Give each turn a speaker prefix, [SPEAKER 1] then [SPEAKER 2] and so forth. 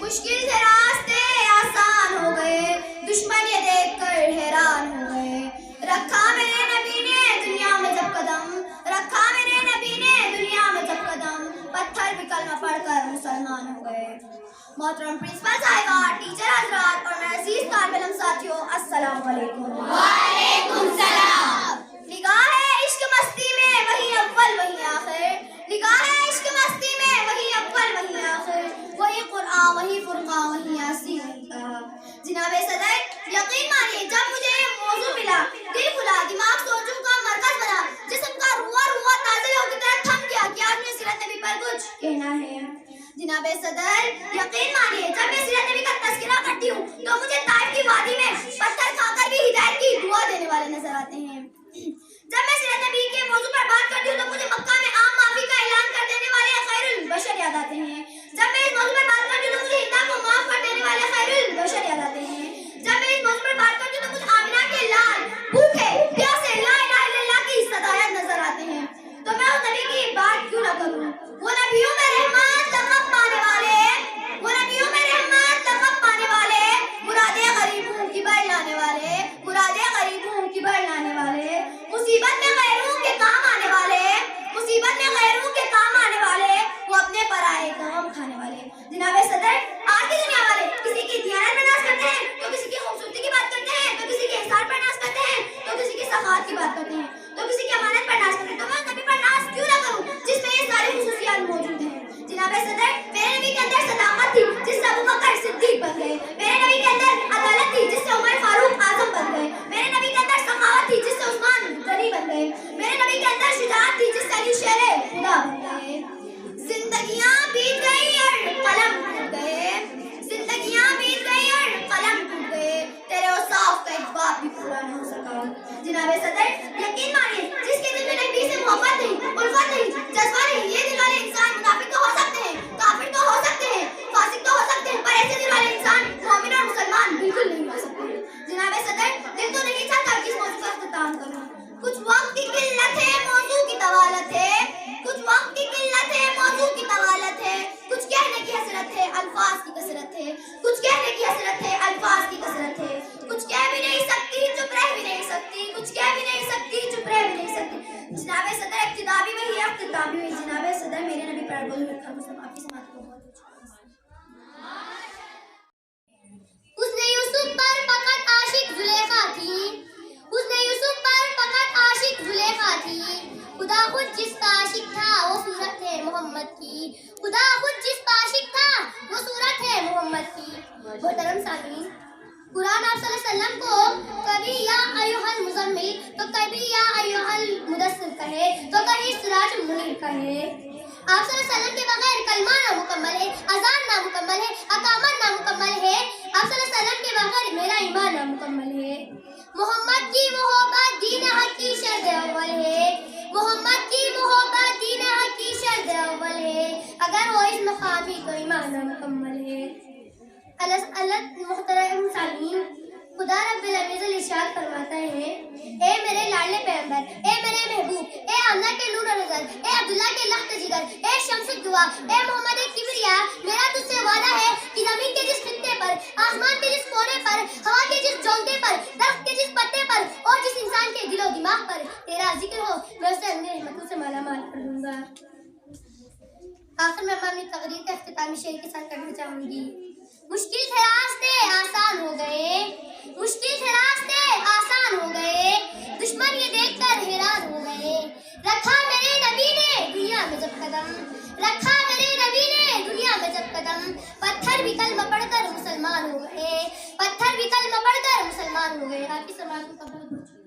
[SPEAKER 1] مشکل تھے راستے آسان ہو گئے، دشمن یہ دیکھ کر حیران ہو گئے۔ رکھا میرے نبی نے دنیا میں جب قدم، رکھا میرے نبی نے دنیا میں جب قدم، پتھر بھی کلمہ پڑھ کر مسلمان ہو گئے۔ محترم پرنسپل صاحبہ، ٹیچر حضرات اور میرے عزیز طالب علم ساتھیوں، السلام علیکم۔
[SPEAKER 2] وعلیکم السلام۔
[SPEAKER 1] نگاہ عشق مستی میں وہی اول وہی آخر، نگاہ عشق مستی میں وہی اول وہی آخر، وہی قرآن وہی فرقان وہی یاسین وہی طہا۔ جناب صدر، یقین مانیے جب مجھے یہ موضوع ملا، دل کھلا، دماغ سوچوں کا مرکز بنا، جسم کا رواں تازہ ہو کی طرح تھم گیا کہ آج میں سیرت نبی پر کچھ کہنا ہے۔ جناب صدر، یقین مانیے جب میں سیرت نبی کا تذکرہ کرتی ہوں تو مجھے طائف کی وادی میں پتھر کھا کر بھی ہدایت کی دعا دینے والے نظر آتے ہیں۔ جب میں سیرت نبی کے موضوع پر بات کرتی ہوں تو مجھے مکہ میں عام معافی کا اعلان کر دینے والے خیر البشر یاد آتے ہیں۔ جب میں اس موضوع پر بات کرتی ہوں تو مجھے ہندا کو معاف کر دینے والے خیر البشر یاد آتے ہیں۔ جب میں اس موضوع پر بات کرتی ہوں تو مجھے آمنہ کے لال بھوکے پیاسے لا الہ الا اللہ کی صدایت نظر آتے ہیں۔ تو میں اس نبی کی بات کیوں نہ کروں؟ وہ نبیوں میں رحمت لقب پانے والے، وہ نبیوں میں رحمت لقب پانے والے، مرادیں غریبوں کی بڑھ لانے والے، مرادیں غریبوں کی بڑھ لانے والے، مصیبت میں غیروں کے کام آنے والے، مصیبت میں غیروں کے کام آنے والے، وہ اپنے پرائے کام کھانے والے۔ جناب صدر، آج کی دنیا والے کسی کی دیانت پر ناز کرتے ہیں تو کسی کی خوبصورتی کی بات کرتے ہیں، تو کسی کے احسان پر ناز کرتے ہیں، تو کسی کی سخاوت کی بات کرتے ہیں، تو کسی کی امانت پر ناز کرتے ہیں۔ تو میں نبی پر ناز کیوں نہ کروں جس میں یہ ساری خصوصیات موجود ہیں؟ جناب صدر، میرے نبی کے اندر صداقت تھی جس سے ابوبکر صدیق بن گئے، میرے نبی کے اندر عدالت تھی جس سے عمر فاروق اعظم بن گئے، میرے نبی کے اندر سخاوت تھی جس سے عثمان غنی بن گئے، میرے نبی کے اندر شجاعت تھی جس سے علی شیر خدا بن گئے۔ زندگیاں بیت گئی اور قلم ٹوٹ گئے، زندگیاں بیت گئی اور قلم ٹوٹ گئے، تیرے اوصاف کا ایک باب بھی پورا نہ ہو سکا۔ جناب صدر، یقین مانیے جس کے دل میں نبی سے محبت نہیں، الفت نہیں، جذبہ نہیں، یہ دل والے انسان منافق تو ہو سکتے ہیں، کافر تو ہو سکتے ہیں، فاسق تو ہو سکتے ہیں، پر ایسے دل والے انسان مومن اور مسلمان بالکل نہیں ہو سکتے۔ جناب صدر، دل تو نہیں چاہتا کہ اس موضوع کا اختتام کروں، کچھ وقت کی قلت ہے موضوع کی طوالت ہے، کچھ وقت کی قلت ہے موضوع کی طوالت ہے، کچھ کہنے کی حسرت ہے الفاظ کی کثرت ہے، کچھ کہنے کی حسرت ہے الفاظ کی کثرت ہے، کچھ کہہ بھی نہیں سکتی چپ رہ بھی نہیں سکتی، کچھ کہہ بھی نہیں سکتی چپ رہ بھی نہیں سکتی۔ جناب صدر، ابتدا بھی وہی ہے اختتام بھی وہی۔ جناب صدر، میرے نبی پر بول رکھا مسلم آپ کی سماعت کو بہت
[SPEAKER 2] حسن یوسف پر فقط عاشق زلیخا تھی، حسن یوسف پر فقط عاشق زلیخا تھی، خدا خود جس کا عاشق تھا وہ صورت ہے محمد کی، خدا خود جس کا عاشق تھا وہ صورت ہے محمد کی۔ محترم سامعین، قرآن آپ صلی اللہ علیہ وسلم کو کبھی یا ایھا المزمل تو کبھی یا ایھا المدثر کہے تو کبھی سراج المنیر کہے۔ آپ صلی اللہ علیہ وسلم کے بغیر کلمہ نامکمل ہے، اذان نامکمل ہے، اقامت نامکمل ہے، آپ صلی اللہ علیہ وسلم کے بغیر میرا ایمان نامکمل ہے۔ محمد کی محبت دین حق کی شرط اول ہے، محمد کی محبت دین حق کی شرط اول ہے، اگر وہ اس مقامی تو ایمان نامکمل ہے۔ محترم سامعین، خدا رب العزت ارشاد فرماتا ہے، اے میرے لاڈلے پیغمبر، اے میرے محبوب، اے آمنہ کے نور و نظر، اے عبداللہ کے لخت جگر، اے شمس الدعا، اے محمد کبریا، میرا تجھ سے وعدہ ہے کہ زمین کے جس خطے پر، آسمان کے جس کونے پر، ہوا کے جس جھونکے پر، درخت کے جس پتے پر اور جس انسان کے دل و دماغ پر تیرا ذکر ہو، میں اسے اپنی رحمتوں سے مالا مال کر دوں گا۔ آخر میں اپنی تقریر کا اختتامی شعر کے ساتھ کرنا چاہوں گی۔ مشکل تھے راستے آسان ہو گئے، مشکل تھے راستے آسان ہو گئے، دشمن یہ دیکھ کر حیران ہو گئے، رکھا میرے نبی نے دنیا میں جب قدم، رکھا میرے نبی نے دنیا میں جب قدم، پتھر بھی کلمہ پڑھ کر مسلمان ہو گئے، پتھر بھی کلمہ پڑھ کر مسلمان ہو گئے۔ آپ کی سماعت کا بہت بہت